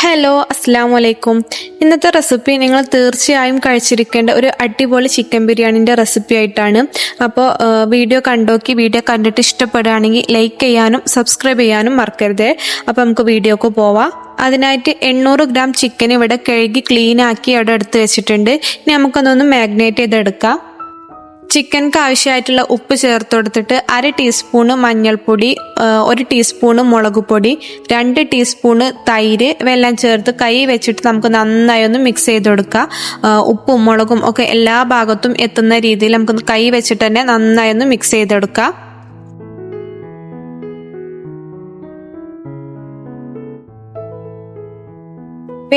Hello അസ്സാം വലൈക്കും. ഇന്നത്തെ റെസിപ്പി നിങ്ങൾ തീർച്ചയായും കഴിച്ചിരിക്കേണ്ട ഒരു അടിപൊളി ചിക്കൻ ബിരിയാണിൻ്റെ റെസിപ്പി ആയിട്ടാണ്. അപ്പോൾ വീഡിയോ കണ്ടിട്ട് ഇഷ്ടപ്പെടുകയാണെങ്കിൽ ലൈക്ക് ചെയ്യാനും സബ്സ്ക്രൈബ് ചെയ്യാനും മറക്കരുത്. അപ്പോൾ നമുക്ക് വീഡിയോക്ക് പോവാം. അതിനായിട്ട് 800 ഗ്രാം ചിക്കൻ ഇവിടെ കഴുകി ക്ലീൻ ആക്കി അവിടെ എടുത്ത് വെച്ചിട്ടുണ്ട്. ഇനി നമുക്കൊന്നൊന്ന് മാഗ്നേറ്റ് ചെയ്തെടുക്കാം. ചിക്കൻക്ക് ആവശ്യമായിട്ടുള്ള ഉപ്പ് ചേർത്ത് കൊടുത്തിട്ട് 1/2 ടീസ്പൂണ് മഞ്ഞൾപ്പൊടി, 1 ടീസ്പൂണ് മുളക് പൊടി, 2 ടീസ്പൂണ് തൈര് വെള്ളം ചേർത്ത് കൈ വെച്ചിട്ട് നമുക്ക് നന്നായി ഒന്ന് മിക്സ് ചെയ്ത് കൊടുക്കാം. ഉപ്പും മുളകും ഒക്കെ എല്ലാ ഭാഗത്തും എത്തുന്ന രീതിയിൽ നമുക്ക് കൈ വെച്ചിട്ട് തന്നെ നന്നായി ഒന്ന് മിക്സ് ചെയ്തെടുക്കാം.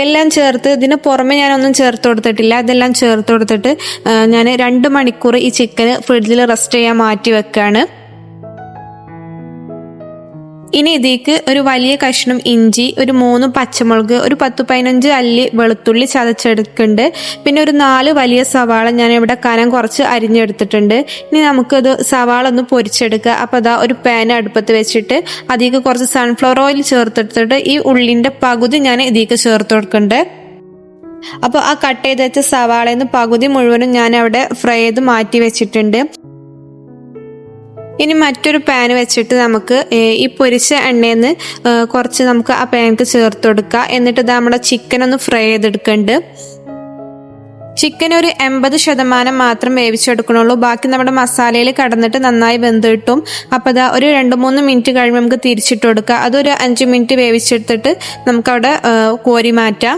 എല്ലാം ചേർത്ത് ഇതിന് പുറമെ ഞാനൊന്നും ചേർത്ത് കൊടുത്തിട്ടില്ല. ഇതെല്ലാം ചേർത്ത് കൊടുത്തിട്ട് ഞാൻ 2 മണിക്കൂർ ഈ ചിക്കന് ഫ്രിഡ്ജിൽ റെസ്റ്റ് ചെയ്യാൻ മാറ്റി വെക്കാണ്. ഇനി ഇതിലേക്ക് ഒരു വലിയ കഷ്ണം ഇഞ്ചി, ഒരു 3 പച്ചമുളക്, ഒരു 10-15 അല്ലി വെളുത്തുള്ളി ചതച്ചെടുക്കുന്നുണ്ട്. പിന്നെ ഒരു 4 വലിയ സവാള ഞാൻ ഇവിടെ കനം കുറച്ച് അരിഞ്ഞെടുത്തിട്ടുണ്ട്. ഇനി നമുക്കത് സവാള ഒന്ന് പൊരിച്ചെടുക്കുക. അപ്പോൾ അതാ ഒരു പാൻ അടുപ്പത്ത് വെച്ചിട്ട് അതിലേക്ക് കുറച്ച് സൺഫ്ലവർ ഓയിൽ ചേർത്തെടുത്തിട്ട് ഈ ഉള്ളിൻ്റെ പകുതി ഞാൻ ഇതിലേക്ക് ചേർത്ത് കൊടുക്കുന്നുണ്ട്. അപ്പോൾ ആ കട്ട് ചെയ്ത് വെച്ച സവാളയിൽ നിന്ന് പകുതി മുഴുവനും ഞാൻ അവിടെ ഫ്രൈ ചെയ്ത് മാറ്റി വെച്ചിട്ടുണ്ട്. ഇനി മറ്റൊരു പാൻ വെച്ചിട്ട് നമുക്ക് ഈ പൊരിച്ച എണ്ണയിൽ നിന്ന് കുറച്ച് നമുക്ക് ആ പാനിക്ക് ചേർത്ത് കൊടുക്കുക. എന്നിട്ട് ഇത് നമ്മുടെ ചിക്കൻ ഒന്ന് ഫ്രൈ ചെയ്തെടുക്കുന്നുണ്ട്. ചിക്കൻ ഒരു 80% മാത്രം വേവിച്ചെടുക്കണുള്ളൂ. ബാക്കി നമ്മുടെ മസാലയിൽ കടന്നിട്ട് നന്നായി വെന്ത് കിട്ടും. അപ്പോൾ അതാ ഒരു 2-3 മിനിറ്റ് കഴിയുമ്പോൾ നമുക്ക് തിരിച്ചിട്ട് കൊടുക്കുക. അതൊരു 5 മിനിറ്റ് വേവിച്ചെടുത്തിട്ട് നമുക്കവിടെ കോരി മാറ്റാം.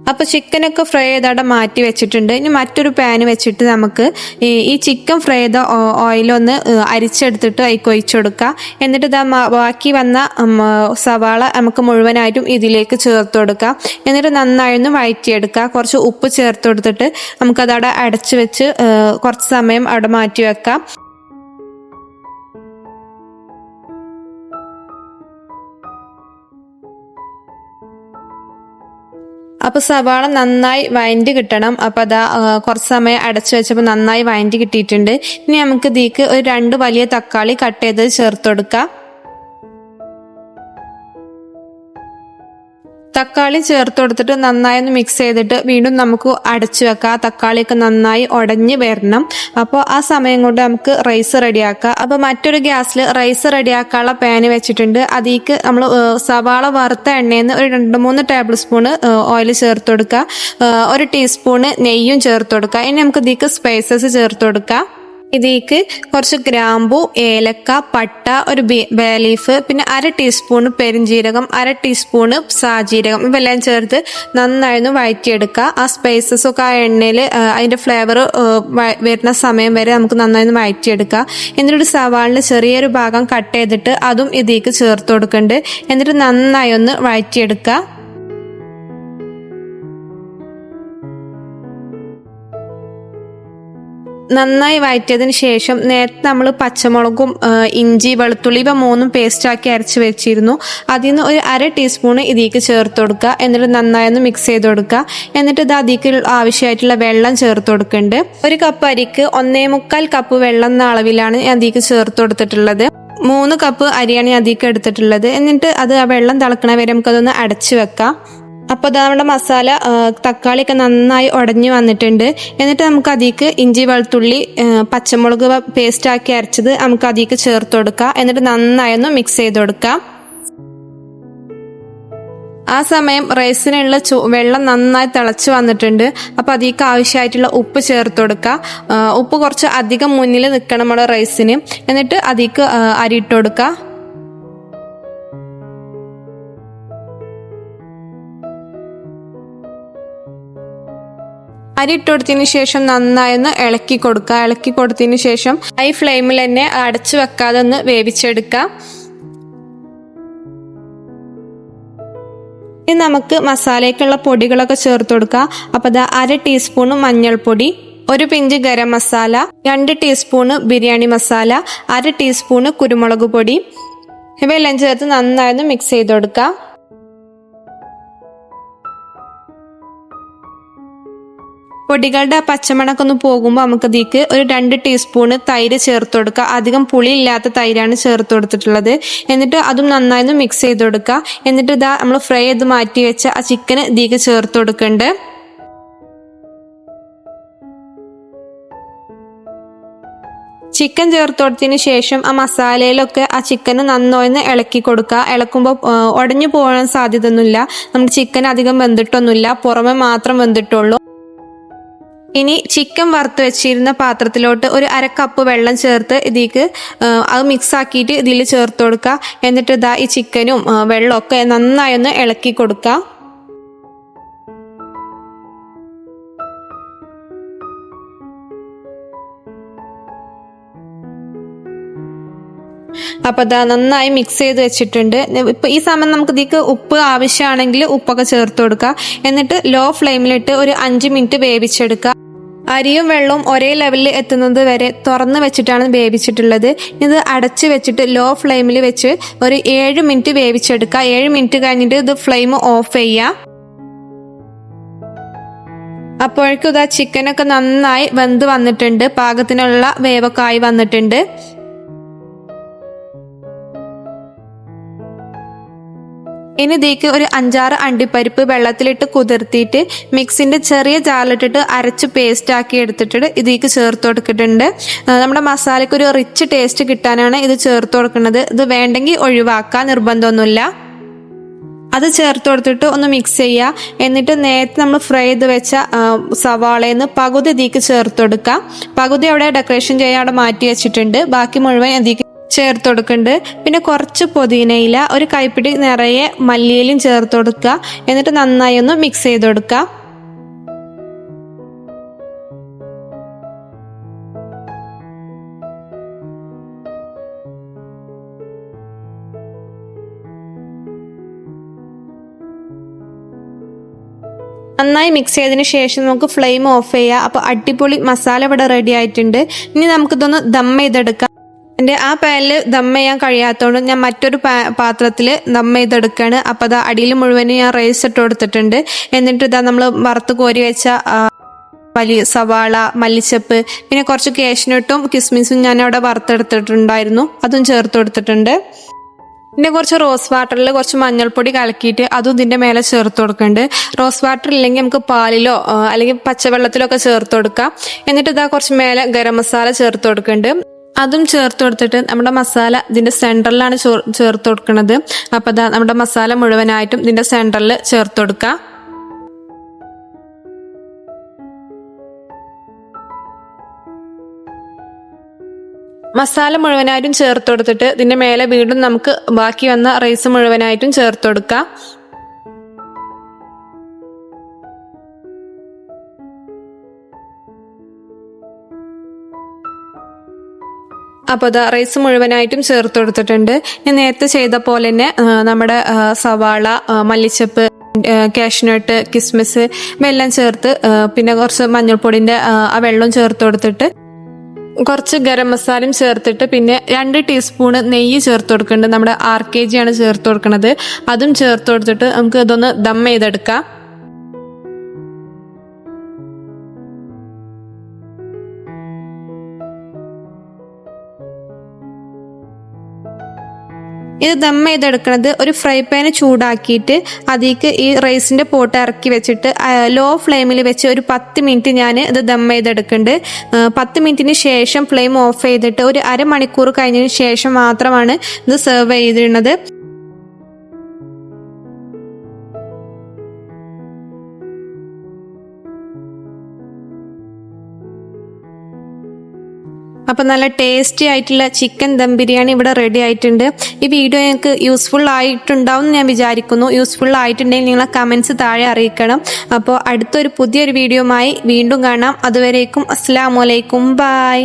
അപ്പോൾ ചിക്കനൊക്കെ ഫ്രൈ ചെയ്ത് അവിടെ മാറ്റി വെച്ചിട്ടുണ്ട്. ഇനി മറ്റൊരു പാൻ വെച്ചിട്ട് നമുക്ക് ഈ ചിക്കൻ ഫ്രൈ ചെയ്ത ഓയിലൊന്ന് അരിച്ചെടുത്തിട്ട് അതിലേക്ക് ഒഴിച്ചു കൊടുക്കുക. എന്നിട്ട് ഇതാ ബാക്കി വന്ന സവാള നമുക്ക് മുഴുവനായിട്ടും ഇതിലേക്ക് ചേർത്ത് കൊടുക്കുക. എന്നിട്ട് നന്നായി ഒന്ന് വഴറ്റിയെടുക്കുക. കുറച്ച് ഉപ്പ് ചേർത്ത് കൊടുത്തിട്ട് നമുക്കതവിടെ അടച്ചു വെച്ച് കുറച്ച് സമയം അവിടെ മാറ്റി വെക്കാം. അപ്പോൾ സവാള നന്നായി വഴറ്റി കിട്ടണം. അപ്പോൾ അതാ കുറച്ച് സമയം അടച്ചു വെച്ചപ്പോൾ നന്നായി വഴറ്റി കിട്ടിയിട്ടുണ്ട്. ഇനി നമുക്ക് ഇതിലേക്ക് ഒരു 2 വലിയ തക്കാളി കട്ട് ചെയ്ത് ചേർത്ത് കൊടുക്കാം. തക്കാളി ചേർത്ത് കൊടുത്തിട്ട് നന്നായി ഒന്ന് മിക്സ് ചെയ്തിട്ട് വീണ്ടും നമുക്ക് അടച്ചു വെക്കാം. തക്കാളിയൊക്കെ നന്നായി ഉടഞ്ഞ് വരണം. അപ്പോൾ ആ സമയം കൊണ്ട് നമുക്ക് റൈസ് റെഡിയാക്കാം. അപ്പോൾ മറ്റൊരു ഗ്യാസിൽ റൈസ് റെഡിയാക്കാനുള്ള പാന് വെച്ചിട്ടുണ്ട്. അതിലേക്ക് നമ്മൾ സവാള വറുത്ത എണ്ണയിൽ നിന്ന് ഒരു 2-3 ടേബിൾ സ്പൂണ് ഓയിൽ ചേർത്ത് കൊടുക്കുക. 1 ടീസ്പൂണ് നെയ്യും ചേർത്ത് കൊടുക്കുക. ഇനി നമുക്ക് ഇതിലേക്ക് സ്പൈസസ് ചേർത്ത് കൊടുക്കാം. ഇതിലേക്ക് കുറച്ച് ഗ്രാമ്പു, ഏലക്ക, പട്ട, ഒരു ബേ ലീഫ്, പിന്നെ 1/2 ടീസ്പൂണ് പെരിഞ്ജീരകം, 1/2 ടീസ്പൂണ് സാജീരകം ഇവയെല്ലാം ചേർത്ത് നന്നായി വഴറ്റിയെടുക്കുക. ആ സ്പൈസസ് ഒക്കെ ആ എണ്ണയിൽ അതിൻ്റെ ഫ്ലേവർ വരുന്ന സമയം വരെ നമുക്ക് നന്നായി വഴറ്റിയെടുക്കുക. എന്നിട്ട് സവാളിന് ചെറിയൊരു ഭാഗം കട്ട് ചെയ്തിട്ട് അതും ഇതിലേക്ക് ചേർത്ത് കൊടുക്കുന്നുണ്ട്. എന്നിട്ട് നന്നായി ഒന്ന് വഴറ്റിയെടുക്കുക. നന്നായി വഴറ്റിയതിന് ശേഷം നേരത്തെ നമ്മൾ പച്ചമുളകും ഇഞ്ചി വെളുത്തുള്ളി ഇവ 3 പേസ്റ്റാക്കി അരച്ച് വെച്ചിരുന്നു. അതിൽ നിന്ന് ഒരു 1/2 ടീസ്പൂണ് ഇതിലേക്ക് ചേർത്ത് കൊടുക്കുക. എന്നിട്ട് നന്നായി ഒന്ന് മിക്സ് ചെയ്ത് കൊടുക്കുക. എന്നിട്ട് ഇത് അതിലേക്ക് ആവശ്യമായിട്ടുള്ള വെള്ളം ചേർത്ത് കൊടുക്കുന്നുണ്ട്. 1 കപ്പ് അരിക്ക് 1.25 കപ്പ് വെള്ളം എന്ന അളവിലാണ് ഞാൻ അതിലേക്ക് ചേർത്ത് കൊടുത്തിട്ടുള്ളത്. 3 കപ്പ് അരിയാണ് ഞാൻ അതിലേക്ക് എടുത്തിട്ടുള്ളത്. എന്നിട്ട് അത് ആ വെള്ളം തിളക്കണ വരെ നമുക്കതൊന്ന് അടച്ചു വെക്കാം. അപ്പോൾ അത് നമ്മുടെ മസാല തക്കാളിയൊക്കെ നന്നായി ഉടഞ്ഞു വന്നിട്ടുണ്ട്. എന്നിട്ട് നമുക്ക് അതിലേക്ക് ഇഞ്ചി വെളുത്തുള്ളി പച്ചമുളക് പേസ്റ്റാക്കി അരച്ചത് നമുക്ക് അതിലേക്ക് ചേർത്ത് കൊടുക്കാം. എന്നിട്ട് നന്നായി ഒന്ന് മിക്സ് ചെയ്ത് കൊടുക്കാം. ആ സമയം റൈസിനുള്ള വെള്ളം നന്നായി തിളച്ച് വന്നിട്ടുണ്ട്. അപ്പോൾ അതിലേക്ക് ആവശ്യമായിട്ടുള്ള ഉപ്പ് ചേർത്ത് കൊടുക്കുക. ഉപ്പ് കുറച്ച് അധികം മുന്നിൽ നിൽക്കണം നമ്മുടെ റൈസിന്. എന്നിട്ട് അതിലേക്ക് അരിയിട്ട് കൊടുക്കുക. അരി ഇട്ട് കൊടുത്തതിന് ശേഷം നന്നായി ഒന്ന് ഇളക്കി കൊടുക്കുക. ഇളക്കി കൊടുത്തതിന് ശേഷം ഹൈ ഫ്ലെയിമിൽ തന്നെ അടച്ചു വെക്കാതെ ഒന്ന് വേവിച്ചെടുക്കുക. ഇനി നമുക്ക് മസാലയ്ക്കുള്ള പൊടികളൊക്കെ ചേർത്ത് കൊടുക്കുക. അപ്പോൾ അത് 1/2 ടീസ്പൂണ് മഞ്ഞൾപ്പൊടി, 1 pinch garam masala, 2 teaspoon biryani masala, 1/2 teaspoon കുരുമുളക് പൊടി ഇവയെല്ലാം ചേർത്ത് നന്നായി ഒന്ന് മിക്സ് ചെയ്ത് കൊടുക്കുക. പൊടികളുടെ ആ പച്ചമണൊക്കെ ഒന്ന് പോകുമ്പോൾ നമുക്ക് ഇതിലേക്ക് ഒരു 2 ടീസ്പൂണ് തൈര് ചേർത്ത് കൊടുക്കുക. അധികം പുളിയില്ലാത്ത തൈരാണ് ചേർത്ത് കൊടുത്തിട്ടുള്ളത്. എന്നിട്ട് അതും നന്നായി മിക്സ് ചെയ്ത് കൊടുക്കുക. എന്നിട്ട് ഇതാ നമ്മൾ ഫ്രൈ ചെയ്ത് മാറ്റി വെച്ച ആ ചിക്കൻ ഇതിലേക്ക് ചേർത്ത് കൊടുക്കുന്നുണ്ട്. ചിക്കൻ ചേർത്ത് കൊടുത്തതിന് ശേഷം ആ മസാലയിലൊക്കെ ആ ചിക്കന് നന്നായി ഇളക്കി കൊടുക്കുക. ഇളക്കുമ്പോൾ ഉടഞ്ഞു പോകാൻ സാധ്യതയൊന്നുമില്ല. നമ്മുടെ ചിക്കൻ അധികം വെന്തിട്ടൊന്നുമില്ല, പുറമെ മാത്രം വെന്തിട്ടുള്ളൂ. ഇനി ചിക്കൻ വറുത്ത് വെച്ചിരുന്ന പാത്രത്തിലോട്ട് ഒരു 1/2 കപ്പ് വെള്ളം ചേർത്ത് ഇതിലേക്ക് അത് മിക്സ് ആക്കിയിട്ട് ഇതിൽ ചേർത്ത് കൊടുക്കുക. എന്നിട്ട് ഇതാ ഈ ചിക്കനും വെള്ളമൊക്കെ നന്നായി ഒന്ന് ഇളക്കി കൊടുക്കുക. അപ്പൊ അതാ നന്നായി മിക്സ് ചെയ്ത് വെച്ചിട്ടുണ്ട്. ഇപ്പൊ ഈ സമയം നമുക്ക് ഇതിലേക്ക് ഉപ്പ് ആവശ്യമാണെങ്കിൽ ഉപ്പൊക്കെ ചേർത്ത് കൊടുക്കുക. എന്നിട്ട് ലോ ഫ്ലെയിമിലിട്ട് ഒരു 5 മിനിറ്റ് വേവിച്ചെടുക്കുക. അരിയും വെള്ളവും ഒരേ ലെവലിൽ എത്തുന്നത് വരെ തുറന്ന് വെച്ചിട്ടാണ് വേവിച്ചിട്ടുള്ളത്. ഇത് അടച്ച് വെച്ചിട്ട് ലോ ഫ്ലെയിമിൽ വെച്ച് ഒരു 7 മിനിറ്റ് വേവിച്ചെടുക്കുക. 7 മിനിറ്റ് കഴിഞ്ഞിട്ട് ഇത് ഫ്ലെയിം ഓഫ് ചെയ്യുക. അപ്പോഴേക്കും ഇതാ ചിക്കനൊക്കെ നന്നായി വെന്ത് വന്നിട്ടുണ്ട്, പാകത്തിനുള്ള വേവൊക്കെ ആയി വന്നിട്ടുണ്ട്. ഇനി ഇതിലേക്ക് ഒരു 5-6 അണ്ടിപ്പരിപ്പ് വെള്ളത്തിലിട്ട് കുതിർത്തിയിട്ട് മിക്സിന്റെ ചെറിയ ജാറിലിട്ടിട്ട് അരച്ച് പേസ്റ്റ് ആക്കി എടുത്തിട്ട് ഇതിലേക്ക് ചേർത്ത് കൊടുത്തിട്ടുണ്ട്. നമ്മുടെ മസാലയ്ക്ക് ഒരു റിച്ച് ടേസ്റ്റ് കിട്ടാനാണ് ഇത് ചേർത്ത് കൊടുക്കുന്നത്. ഇത് വേണ്ടെങ്കിൽ ഒഴിവാക്കാൻ നിർബന്ധമൊന്നുമില്ല. അത് ചേർത്ത് കൊടുത്തിട്ട് ഒന്ന് മിക്സ് ചെയ്യുക. എന്നിട്ട് നേരത്തെ നമ്മൾ ഫ്രൈ ചെയ്ത് വെച്ച സവാളയിൽ പകുതി ഇതിലേക്ക് ചേർത്ത് കൊടുക്കുക. പകുതി അവിടെ ഡെക്കറേഷൻ ചെയ്യാൻ അവിടെ മാറ്റി വെച്ചിട്ടുണ്ട്, ബാക്കി മുഴുവൻ ഇതിലേക്ക് ചേർത്ത് കൊടുക്കുന്നുണ്ട്. പിന്നെ കുറച്ച് പുതിനയില, ഒരു കൈപ്പിടി നിറയെ മല്ലിയിലും ചേർത്ത് കൊടുക്കുക. എന്നിട്ട് നന്നായി ഒന്ന് മിക്സ് ചെയ്ത് കൊടുക്കുക. നന്നായി മിക്സ് ചെയ്തതിന് ശേഷം നമുക്ക് ഫ്ലെയിം ഓഫ് ചെയ്യുക. അപ്പോൾ അടിപൊളി മസാല ഇവിടെ റെഡി ആയിട്ടുണ്ട്. ഇനി നമുക്കിതൊന്ന് ദം ചെയ്തെടുക്കാം. എൻ്റെ ആ പാനിൽ ദം ചെയ്യാൻ കഴിയാത്തതുകൊണ്ട് ഞാൻ മറ്റൊരു പാത്രത്തിൽ ദം ചെയ്തെടുക്കുകയാണ്. അപ്പോൾ അത് അടിയിൽ മുഴുവനും ഞാൻ റൈസ് ഇട്ട് കൊടുത്തിട്ടുണ്ട്. എന്നിട്ട് ഇതാ നമ്മൾ വറുത്ത് കോരി വെച്ച വലിയ സവാള, മല്ലിച്ചപ്പ്, പിന്നെ കുറച്ച് കാഷ്നട്ടും കിസ്മിസും ഞാൻ അവിടെ വറുത്തെടുത്തിട്ടുണ്ടായിരുന്നു, അതും ചേർത്ത് കൊടുത്തിട്ടുണ്ട്. പിന്നെ കുറച്ച് റോസ് വാട്ടറിൽ കുറച്ച് മഞ്ഞൾപ്പൊടി കലക്കിയിട്ട് അതും ഇതിൻ്റെ മേലെ ചേർത്ത് കൊടുക്കുന്നുണ്ട്. റോസ് വാട്ടർ ഇല്ലെങ്കിൽ നമുക്ക് പാലിലോ അല്ലെങ്കിൽ പച്ചവെള്ളത്തിലോ ഒക്കെ ചേർത്ത് കൊടുക്കാം. എന്നിട്ട് ഇതാ കുറച്ച് മേലെ ഗരം മസാല ചേർത്ത് കൊടുക്കുന്നുണ്ട്. അതും ചേർത്ത് കൊടുത്തിട്ട് നമ്മുടെ മസാല ഇതിൻ്റെ സെൻറ്ററിലാണ് ചേർത്ത് കൊടുക്കുന്നത്. അപ്പോൾ ഇതാ നമ്മുടെ മസാല മുഴുവനായിട്ടും ഇതിൻ്റെ സെൻറ്ററിൽ ചേർത്ത് കൊടുക്കുക. മസാല മുഴുവനായിട്ടും ചേർത്ത് കൊടുത്തിട്ട് ഇതിൻ്റെ മേലെ വീണ്ടും നമുക്ക് ബാക്കി വന്ന റൈസ് മുഴുവനായിട്ടും ചേർത്ത് കൊടുക്കാം. അപ്പോൾ അത് റൈസ് മുഴുവനായിട്ടും ചേർത്ത് കൊടുത്തിട്ടുണ്ട്. ഞാൻ നേരത്തെ ചെയ്ത പോലെ തന്നെ നമ്മുടെ സവാള, മല്ലിച്ചപ്പ്, കാഷ്നട്ട്, കിസ്മിസ് എല്ലാം ചേർത്ത് പിന്നെ കുറച്ച് മഞ്ഞൾപ്പൊടിൻ്റെ ആ വെള്ളം ചേർത്ത് കൊടുത്തിട്ട് കുറച്ച് ഗരം മസാലയും ചേർത്തിട്ട് പിന്നെ 2 ടീസ്പൂണ് നെയ്യ് ചേർത്ത് കൊടുക്കുന്നുണ്ട്. നമ്മുടെ RKG ആണ് ചേർത്ത് കൊടുക്കുന്നത്. അതും ചേർത്ത് കൊടുത്തിട്ട് നമുക്ക് ഇതൊന്ന് ദം ചെയ്തെടുക്കാം. ഇത് ദം ചെയ്തെടുക്കുന്നത് ഒരു ഫ്രൈ പാന് ചൂടാക്കിയിട്ട് അതിലേക്ക് ഈ റൈസിൻ്റെ പോട്ട് ഇറക്കി വെച്ചിട്ട് ലോ ഫ്ലെയിമിൽ വെച്ച് ഒരു 10 മിനിറ്റ് ഞാൻ ഇത് ദം ചെയ്തെടുക്കുന്നുണ്ട്. 10 മിനിറ്റിന് ശേഷം ഫ്ലെയിം ഓഫ് ചെയ്തിട്ട് ഒരു അരമണിക്കൂർ കഴിഞ്ഞതിന് ശേഷം മാത്രമാണ് ഇത് സെർവ് ചെയ്തിരുന്നത്. അപ്പം നല്ല ടേസ്റ്റി ആയിട്ടുള്ള ചിക്കൻ ദം ബിരിയാണി ഇവിടെ റെഡി ആയിട്ടുണ്ട്. ഈ വീഡിയോ നിങ്ങൾക്ക് യൂസ്ഫുൾ ആയിട്ടുണ്ടാവും ഞാൻ വിചാരിക്കുന്നു. യൂസ്ഫുൾ ആയിട്ടുണ്ടെങ്കിൽ നിങ്ങളെ കമൻസ് താഴെ അറിയിക്കണം. അപ്പോൾ അടുത്തൊരു പുതിയൊരു വീഡിയോയുമായി വീണ്ടും കാണാം. അതുവരേക്കും അസ്സലാമു അലൈക്കും, ബൈ.